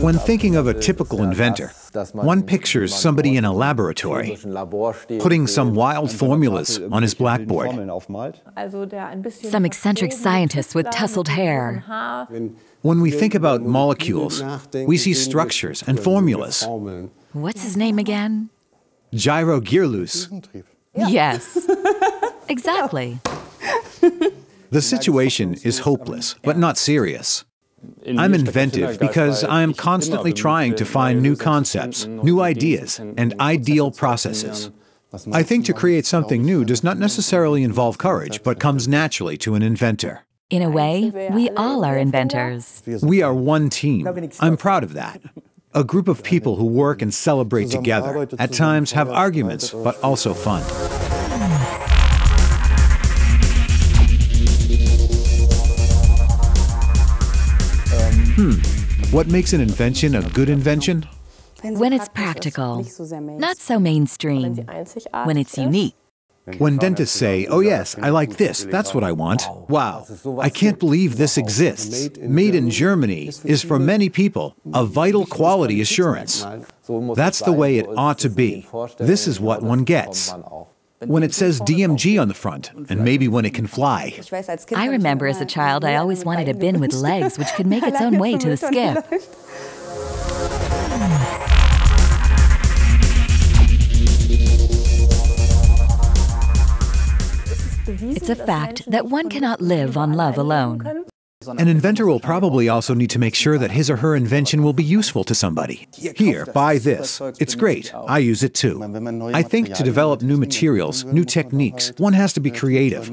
When thinking of a typical inventor, one pictures somebody in a laboratory, putting some wild formulas on his blackboard. Some eccentric scientist with tousled hair. When we think about molecules, we see structures and formulas. What's his name again? Gyrogearloose. Yes, exactly. The situation is hopeless, but not serious. I'm inventive because I am constantly trying to find new concepts, new ideas, and ideal processes. I think to create something new does not necessarily involve courage, but comes naturally to an inventor. In a way, we all are inventors. We are one team. I'm proud of that. A group of people who work and celebrate together, at times have arguments, but also fun. What makes an invention a good invention? When it's practical, not so mainstream, when it's unique. When dentists say, "Oh yes, I like this, that's what I want. Wow, I can't believe this exists. Made in Germany" is for many people a vital quality assurance. That's the way it ought to be. This is what one gets. When it says DMG on the front, and maybe when it can fly. I remember as a child I always wanted a bin with legs which could make its own way to the skip. It's a fact that one cannot live on love alone. An inventor will probably also need to make sure that his or her invention will be useful to somebody. Here, buy this. It's great. I use it too. I think to develop new materials, new techniques, one has to be creative.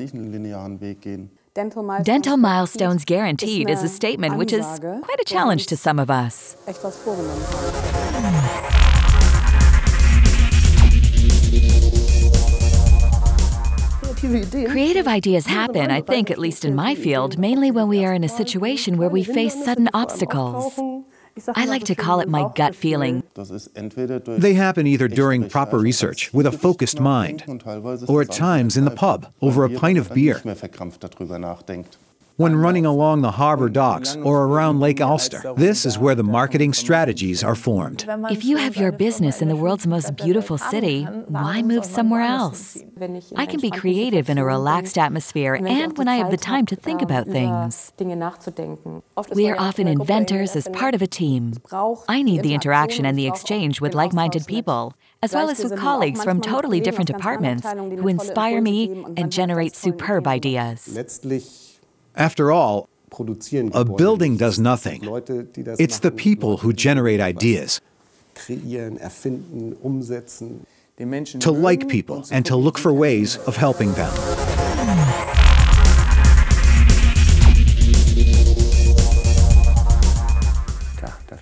Dental Milestones Guaranteed is a statement which is quite a challenge to some of us. Creative ideas happen, I think, at least in my field, mainly when we are in a situation where we face sudden obstacles. I like to call it my gut feeling. They happen either during proper research, with a focused mind, or at times in the pub, over a pint of beer. When running along the harbor docks or around Lake Ulster, this is where the marketing strategies are formed. If you have your business in the world's most beautiful city, why move somewhere else? I can be creative in a relaxed atmosphere and when I have the time to think about things. We are often inventors as part of a team. I need the interaction and the exchange with like-minded people, as well as with colleagues from totally different departments who inspire me and generate superb ideas. After all, a building does nothing. It's the people who generate ideas. To like people and to look for ways of helping them.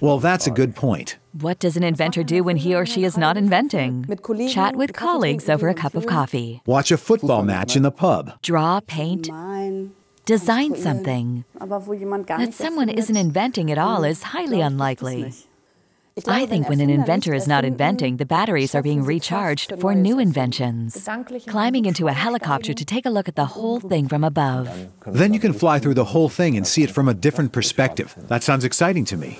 Well, that's a good point. What does an inventor do when he or she is not inventing? Chat with colleagues over a cup of coffee. Watch a football match in the pub. Draw, paint, design something. That someone isn't inventing at all is highly unlikely. I think when an inventor is not inventing, the batteries are being recharged for new inventions. Climbing into a helicopter to take a look at the whole thing from above. Then you can fly through the whole thing and see it from a different perspective. That sounds exciting to me.